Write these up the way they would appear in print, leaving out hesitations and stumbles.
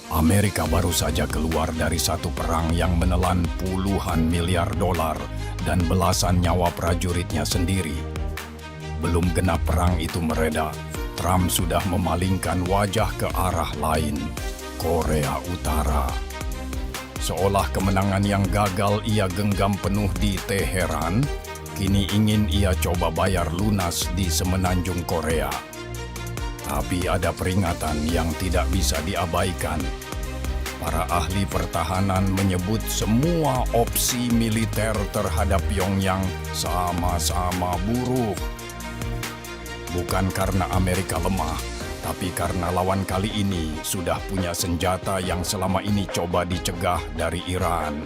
Amerika baru saja keluar dari satu perang yang menelan puluhan miliar dolar dan belasan nyawa prajuritnya sendiri. Belum genap perang itu mereda, Trump sudah memalingkan wajah ke arah lain, Korea Utara. Seolah kemenangan yang gagal ia genggam penuh di Teheran, kini ingin ia coba bayar lunas di semenanjung Korea. Tapi ada peringatan yang tidak bisa diabaikan. Para ahli pertahanan menyebut semua opsi militer terhadap Pyongyang sama-sama buruk. Bukan karena Amerika lemah, tapi karena lawan kali ini sudah punya senjata yang selama ini coba dicegah dari Iran.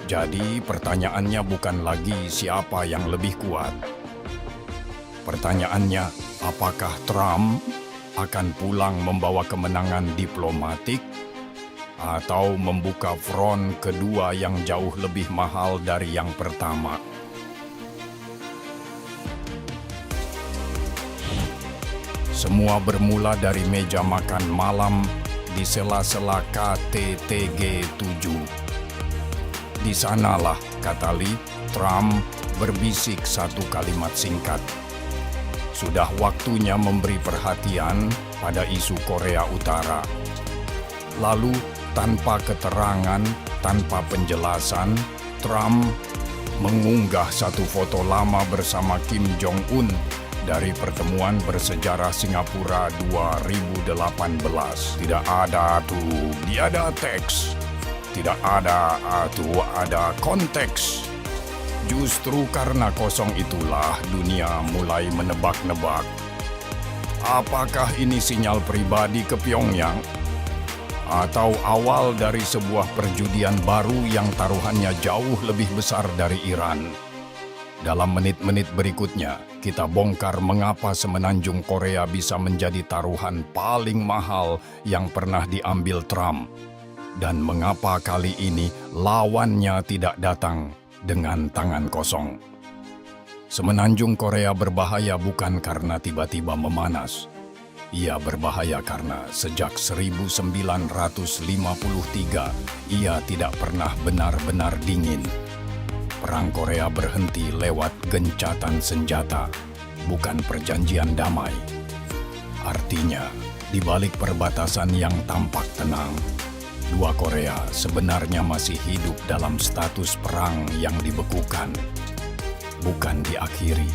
Jadi pertanyaannya bukan lagi siapa yang lebih kuat. Pertanyaannya, apakah Trump akan pulang membawa kemenangan diplomatik atau membuka front kedua yang jauh lebih mahal dari yang pertama? Semua bermula dari meja makan malam di sela-sela KTT G7. Di sanalah, kata Lee, Trump berbisik satu kalimat singkat. Sudah waktunya memberi perhatian pada isu Korea Utara. Lalu, tanpa keterangan, tanpa penjelasan, Trump mengunggah satu foto lama bersama Kim Jong-un dari pertemuan bersejarah Singapura 2018. Tidak ada tuh, tiada teks. Tidak ada ada konteks. Justru karena kosong itulah dunia mulai menebak-nebak. Apakah ini sinyal pribadi ke Pyongyang? Atau awal dari sebuah perjudian baru yang taruhannya jauh lebih besar dari Iran? Dalam menit-menit berikutnya, kita bongkar mengapa semenanjung Korea bisa menjadi taruhan paling mahal yang pernah diambil Trump. Dan mengapa kali ini lawannya tidak datang dengan tangan kosong. Semenanjung Korea berbahaya bukan karena tiba-tiba memanas. Ia berbahaya karena sejak 1953 ia tidak pernah benar-benar dingin. Perang Korea berhenti lewat gencatan senjata, bukan perjanjian damai. Artinya, di balik perbatasan yang tampak tenang, dua Korea sebenarnya masih hidup dalam status perang yang dibekukan, bukan diakhiri.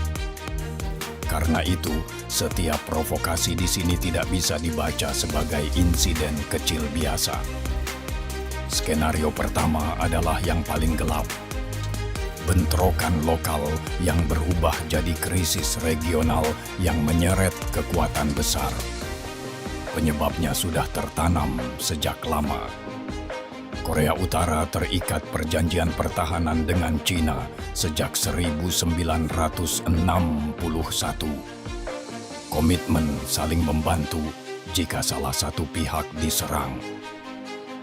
Karena itu, setiap provokasi di sini tidak bisa dibaca sebagai insiden kecil biasa. Skenario pertama adalah yang paling gelap. Bentrokan lokal yang berubah jadi krisis regional yang menyeret kekuatan besar. Penyebabnya sudah tertanam sejak lama. Korea Utara terikat perjanjian pertahanan dengan Cina sejak 1961. Komitmen saling membantu jika salah satu pihak diserang.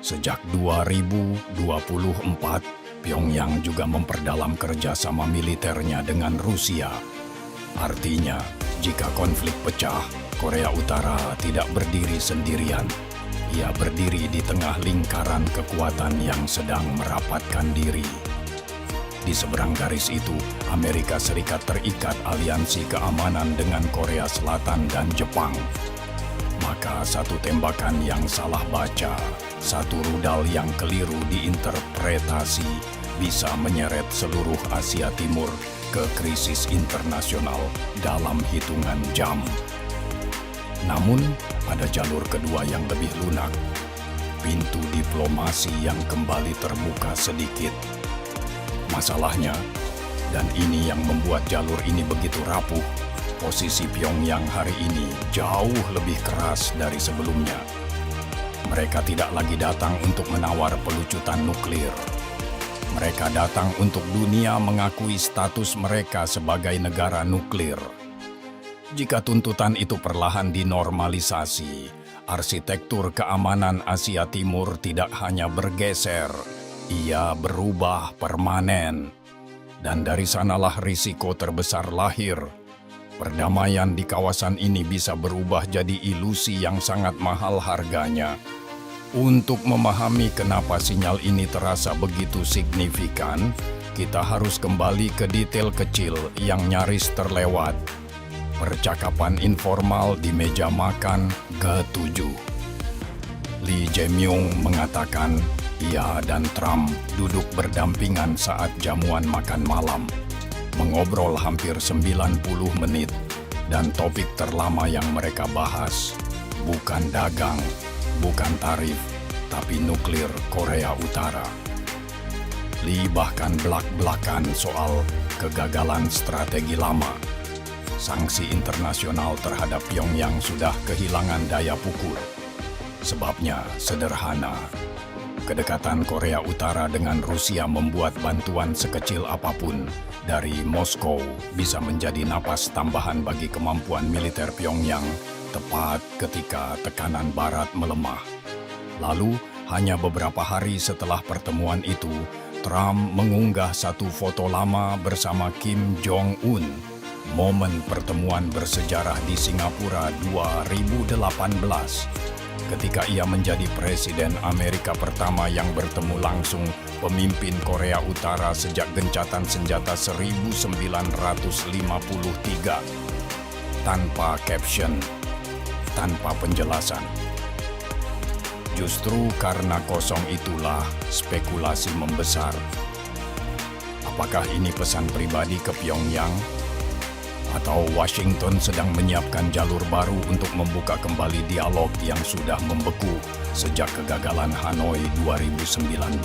Sejak 2024, Pyongyang juga memperdalam kerjasama militernya dengan Rusia. Artinya, jika konflik pecah, Korea Utara tidak berdiri sendirian. Ia berdiri di tengah lingkaran kekuatan yang sedang merapatkan diri. Di seberang garis itu, Amerika Serikat terikat aliansi keamanan dengan Korea Selatan dan Jepang. Maka satu tembakan yang salah baca, satu rudal yang keliru diinterpretasi bisa menyeret seluruh Asia Timur ke krisis internasional dalam hitungan jam. Namun, ada jalur kedua yang lebih lunak, pintu diplomasi yang kembali terbuka sedikit. Masalahnya, dan ini yang membuat jalur ini begitu rapuh, posisi Pyongyang hari ini jauh lebih keras dari sebelumnya. Mereka tidak lagi datang untuk menawar pelucutan nuklir. Mereka datang untuk dunia mengakui status mereka sebagai negara nuklir. Jika tuntutan itu perlahan dinormalisasi, arsitektur keamanan Asia Timur tidak hanya bergeser, ia berubah permanen. Dan dari sanalah risiko terbesar lahir. Perdamaian di kawasan ini bisa berubah jadi ilusi yang sangat mahal harganya. Untuk memahami kenapa sinyal ini terasa begitu signifikan, kita harus kembali ke detail kecil yang nyaris terlewat. Percakapan informal di meja makan ke-7. Lee Jae-myung mengatakan ia dan Trump duduk berdampingan saat jamuan makan malam, mengobrol hampir 90 menit, dan topik terlama yang mereka bahas bukan dagang, bukan tarif, tapi nuklir Korea Utara. Lee bahkan belak-belakan soal kegagalan strategi lama. Sanksi internasional terhadap Pyongyang sudah kehilangan daya pukul. Sebabnya sederhana. Kedekatan Korea Utara dengan Rusia membuat bantuan sekecil apapun dari Moskow bisa menjadi napas tambahan bagi kemampuan militer Pyongyang tepat ketika tekanan Barat melemah. Lalu, hanya beberapa hari setelah pertemuan itu, Trump mengunggah satu foto lama bersama Kim Jong-un. Momen pertemuan bersejarah di Singapura 2018, ketika ia menjadi Presiden Amerika pertama yang bertemu langsung pemimpin Korea Utara sejak gencatan senjata 1953. Tanpa caption, tanpa penjelasan. Justru karena kosong itulah spekulasi membesar. Apakah ini pesan pribadi ke Pyongyang? Atau Washington sedang menyiapkan jalur baru untuk membuka kembali dialog yang sudah membeku sejak kegagalan Hanoi 2019.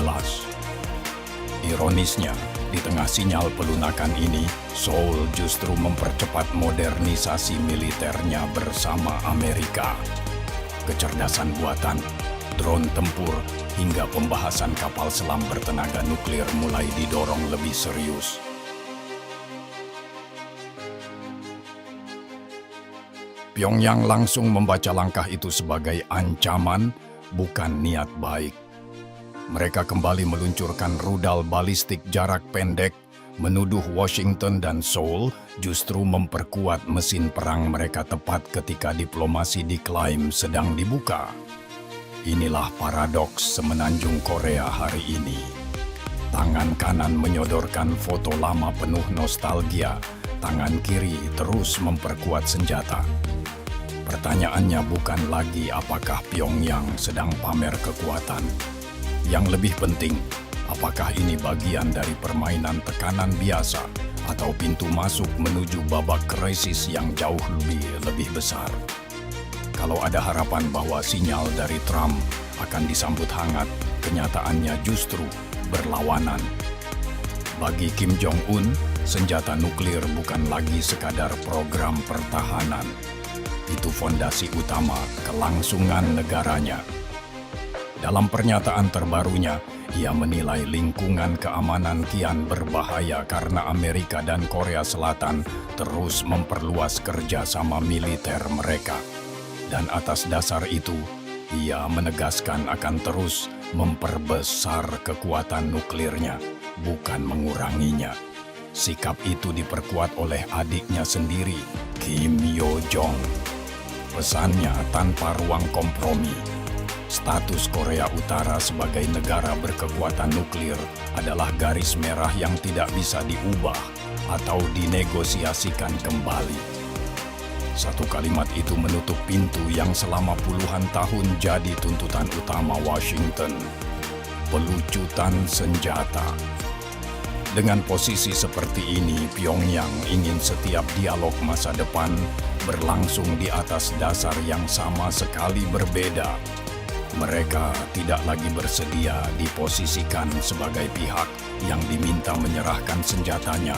Ironisnya, di tengah sinyal pelunakan ini, Seoul justru mempercepat modernisasi militernya bersama Amerika. Kecerdasan buatan, drone tempur, hingga pembahasan kapal selam bertenaga nuklir mulai didorong lebih serius. Pyongyang langsung membaca langkah itu sebagai ancaman, bukan niat baik. Mereka kembali meluncurkan rudal balistik jarak pendek, menuduh Washington dan Seoul justru memperkuat mesin perang mereka tepat ketika diplomasi diklaim sedang dibuka. Inilah paradoks semenanjung Korea hari ini. Tangan kanan menyodorkan foto lama penuh nostalgia, tangan kiri terus memperkuat senjata. Pertanyaannya bukan lagi apakah Pyongyang sedang pamer kekuatan. Yang lebih penting, apakah ini bagian dari permainan tekanan biasa atau pintu masuk menuju babak krisis yang jauh lebih besar. Kalau ada harapan bahwa sinyal dari Trump akan disambut hangat, kenyataannya justru berlawanan. Bagi Kim Jong-un, senjata nuklir bukan lagi sekadar program pertahanan. Itu fondasi utama kelangsungan negaranya. Dalam pernyataan terbarunya, ia menilai lingkungan keamanan kian berbahaya karena Amerika dan Korea Selatan terus memperluas kerjasama militer mereka. Dan atas dasar itu, ia menegaskan akan terus memperbesar kekuatan nuklirnya, bukan menguranginya. Sikap itu diperkuat oleh adiknya sendiri, Kim Yo Jong. Pesannya tanpa ruang kompromi. Status Korea Utara sebagai negara berkekuatan nuklir adalah garis merah yang tidak bisa diubah atau dinegosiasikan kembali. Satu kalimat itu menutup pintu yang selama puluhan tahun jadi tuntutan utama Washington. Pelucutan senjata. Dengan posisi seperti ini, Pyongyang ingin setiap dialog masa depan berlangsung di atas dasar yang sama sekali berbeda. Mereka tidak lagi bersedia diposisikan sebagai pihak yang diminta menyerahkan senjatanya.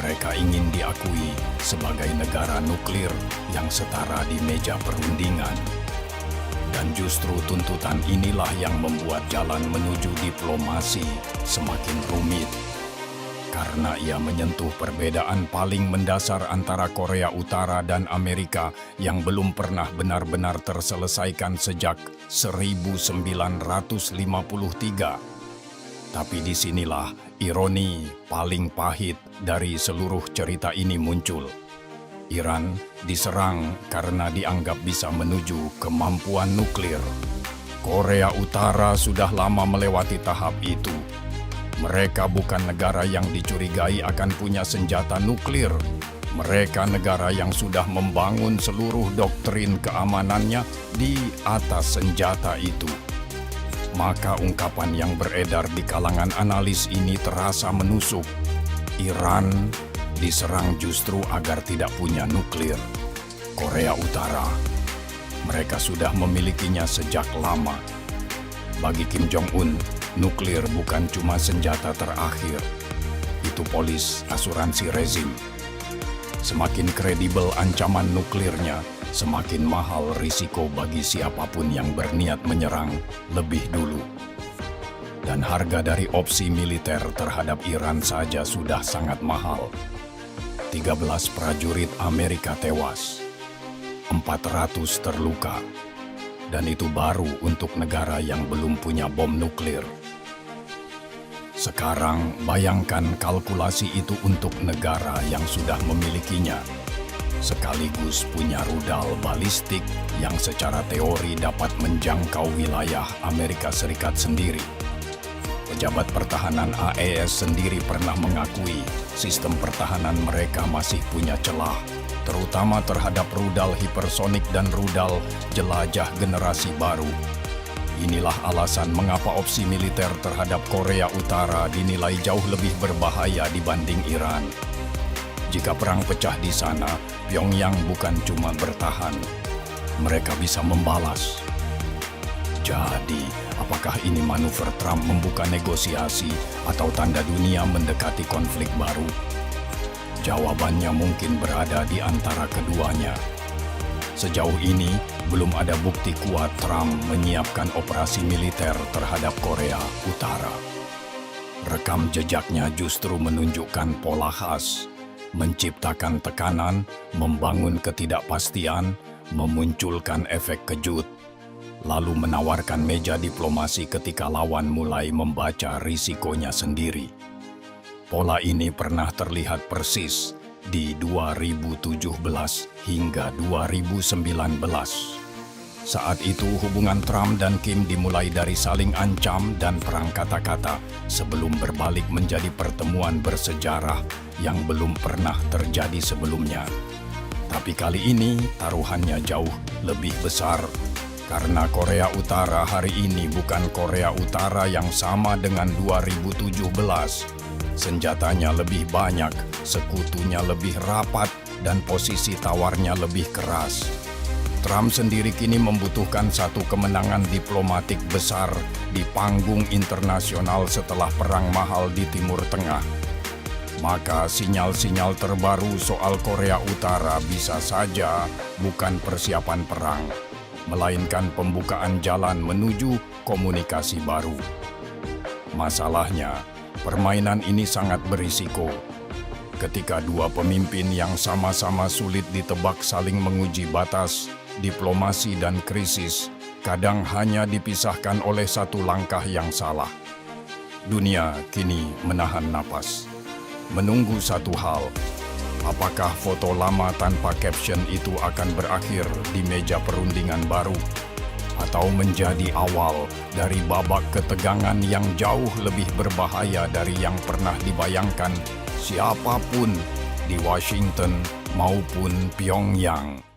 Mereka ingin diakui sebagai negara nuklir yang setara di meja perundingan. Dan justru tuntutan inilah yang membuat jalan menuju diplomasi semakin rumit. Karena ia menyentuh perbedaan paling mendasar antara Korea Utara dan Amerika yang belum pernah benar-benar terselesaikan sejak 1953. Tapi disinilah ironi paling pahit dari seluruh cerita ini muncul. Iran diserang karena dianggap bisa menuju kemampuan nuklir. Korea Utara sudah lama melewati tahap itu. Mereka bukan negara yang dicurigai akan punya senjata nuklir. Mereka negara yang sudah membangun seluruh doktrin keamanannya di atas senjata itu. Maka ungkapan yang beredar di kalangan analis ini terasa menusuk. Iran diserang justru agar tidak punya nuklir. Korea Utara, mereka sudah memilikinya sejak lama. Bagi Kim Jong-un, nuklir bukan cuma senjata terakhir. Itu polis asuransi rezim. Semakin kredibel ancaman nuklirnya, semakin mahal risiko bagi siapapun yang berniat menyerang lebih dulu. Dan harga dari opsi militer terhadap Iran saja sudah sangat mahal. 13 prajurit Amerika tewas, 400 terluka, dan itu baru untuk negara yang belum punya bom nuklir. Sekarang bayangkan kalkulasi itu untuk negara yang sudah memilikinya, sekaligus punya rudal balistik yang secara teori dapat menjangkau wilayah Amerika Serikat sendiri. Pejabat pertahanan AES sendiri pernah mengakui sistem pertahanan mereka masih punya celah, terutama terhadap rudal hipersonik dan rudal jelajah generasi baru. Inilah alasan mengapa opsi militer terhadap Korea Utara dinilai jauh lebih berbahaya dibanding Iran. Jika perang pecah di sana, Pyongyang bukan cuma bertahan, mereka bisa membalas. Jadi, apakah ini manuver Trump membuka negosiasi atau tanda dunia mendekati konflik baru? Jawabannya mungkin berada di antara keduanya. Sejauh ini, belum ada bukti kuat Trump menyiapkan operasi militer terhadap Korea Utara. Rekam jejaknya justru menunjukkan pola khas, menciptakan tekanan, membangun ketidakpastian, memunculkan efek kejut, lalu menawarkan meja diplomasi ketika lawan mulai membaca risikonya sendiri. Pola ini pernah terlihat persis di 2017 hingga 2019. Saat itu hubungan Trump dan Kim dimulai dari saling ancam dan perang kata-kata sebelum berbalik menjadi pertemuan bersejarah yang belum pernah terjadi sebelumnya. Tapi kali ini taruhannya jauh lebih besar karena Korea Utara hari ini bukan Korea Utara yang sama dengan 2017. Senjatanya lebih banyak, sekutunya lebih rapat, dan posisi tawarnya lebih keras. Trump sendiri kini membutuhkan satu kemenangan diplomatik besar di panggung internasional setelah perang mahal di Timur Tengah. Maka sinyal-sinyal terbaru soal Korea Utara bisa saja bukan persiapan perang, melainkan pembukaan jalan menuju komunikasi baru. Masalahnya, permainan ini sangat berisiko. Ketika dua pemimpin yang sama-sama sulit ditebak saling menguji batas, diplomasi dan krisis, kadang hanya dipisahkan oleh satu langkah yang salah. Dunia kini menahan napas, menunggu satu hal. Apakah foto lama tanpa caption itu akan berakhir di meja perundingan baru? Atau menjadi awal dari babak ketegangan yang jauh lebih berbahaya dari yang pernah dibayangkan siapapun di Washington maupun Pyongyang.